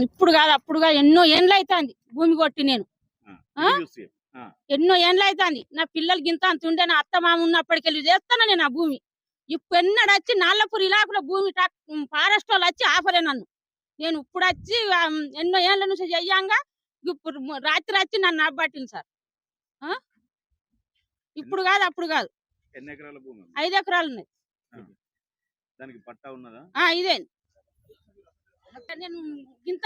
ఇప్పుడు కాదు అప్పుడుగా ఎన్నో ఏండ్లు అవుతుంది భూమి కొట్టి నేను ఎన్నో ఏండ్లు అవుతుంది నా పిల్లలు గింత అంత ఉండే నా అత్త మామ ఉన్నప్పటికెళ్ళి చేస్తాను నేను ఆ భూమి ఇప్పుడు ఎన్నడు వచ్చి నాళ్ళపూర్ ఇలాకుల భూమి ఫారెస్ట్ వాళ్ళు వచ్చి ఆపలే నన్ను నేను ఇప్పుడు వచ్చి ఎన్నో ఏళ్ళ నుంచి చెయ్యంగా ఇప్పుడు రాత్రి వచ్చి నన్ను అబ్బట్టింది సార్ ఇప్పుడు కాదు అప్పుడు కాదు 5 ఎకరాలు ఉన్నాయి ఇదే నేను గింత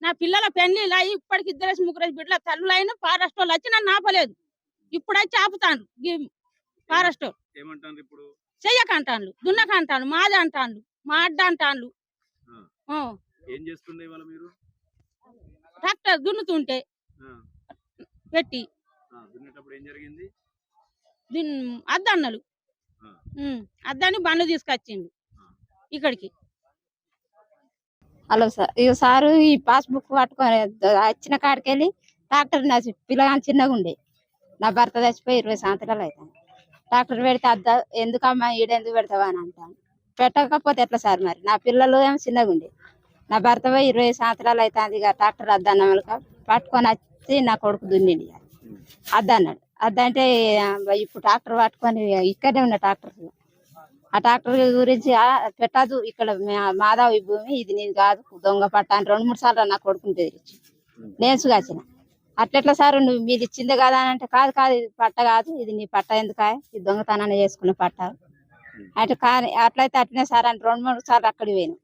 నా పిల్లల పెళ్లిళ్ళు అయ్యి ఇప్పటికి 2 బిడ్డల తల్లులు అయినా ఫారెస్ట్ వాళ్ళు వచ్చి నన్ను ఆపలేదు ఇప్పుడు వచ్చి ఆపుతాను ఫారెస్ట్ చెయ్యకంటాను దున్నకంటాను మాది అంటాను మా అడ్డ అంటాను ట్రాక్టర్ దున్నుతుంటే పెట్టి అద్దన్నలు అద్దాన్ని బండ్లు తీసుకొచ్చిండు ఇక్కడికి. హలో సార్, ఇక సారు ఈ పాస్బుక్ పట్టుకొని వచ్చిన కాడికి వెళ్ళి డాక్టర్ నా పిల్లగాని చిన్నగా ఉండే నా భర్త చచ్చిపోయి 20 సంవత్సరాలు అవుతాను. డాక్టర్ పెడితే అద్ద ఎందుకమ్మా ఈడెందుకు పెడతావా అని అంటాను. పెట్టకపోతే ఎట్లా సార్, మరి నా పిల్లలు ఏమో చిన్నగా ఉండే నా భర్త పోయి 20 సంవత్సరాలు అవుతుంది. ఇక డాక్టర్ అద్దన్నక పట్టుకొని వచ్చి నా కొడుకు దున్నిండి అద్దన్నాడు. అద్దంటే ఇప్పుడు డాక్టర్ పట్టుకొని ఇక్కడే ఉన్న డాక్టర్ ఆ డాక్టర్ గురించి పెట్టదు ఇక్కడ మాధవ్ ఈ భూమి ఇది నీది కాదు దొంగ పట్ట అని 2-3 సార్లు నా కొడుకుని బెదిరించి నేను సుగాచిన. అట్లెట్లా సార్ నువ్వు మీది ఇచ్చిందే కదా అని అంటే కాదు కాదు ఇది పట్ట కాదు, ఇది నీ పట్ట ఎందుకా, ఇది దొంగతనాన్ని చేసుకున్న పట్ట అంటే కానీ అట్లయితే అట్లనే సార్ అని 2-3 సార్లు అక్కడికి పోయాను.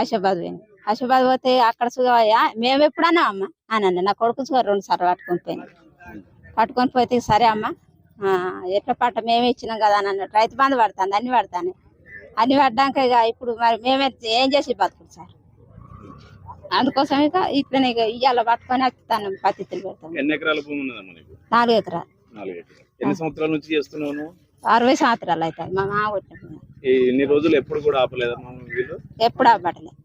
ఆశాబాద్ పోయాను. ఆశాబాద్ పోతే అక్కడ సుగా మేము ఎప్పుడన్నా అమ్మ అని అన్న నా కొడుకు సుగా 2 సార్లు పట్టుకొని పోయాను. పట్టుకొని పోతే సరే అమ్మ ఎట్లా పట్ట మేమే ఇచ్చినాం కదా అని అన్నట్టు రైతు బంధు పడుతుంది అన్ని పడతాను. అన్ని పడ్డాక ఇక ఇప్పుడు మరి మేమే ఏం చేసి బతుకుడు సార్, అందుకోసం ఇక ఇట్లనే ఇక ఇవాళ పట్టుకొని తను పత్తితులు పెడతాను. 4 ఎకరాలు. 60 సంవత్సరాలు అవుతాయి మా మామ కొట్టిన. ఎన్ని రోజులు ఎప్పుడు కూడా ఆపలేదా? ఎప్పుడు ఆపట్లేదు.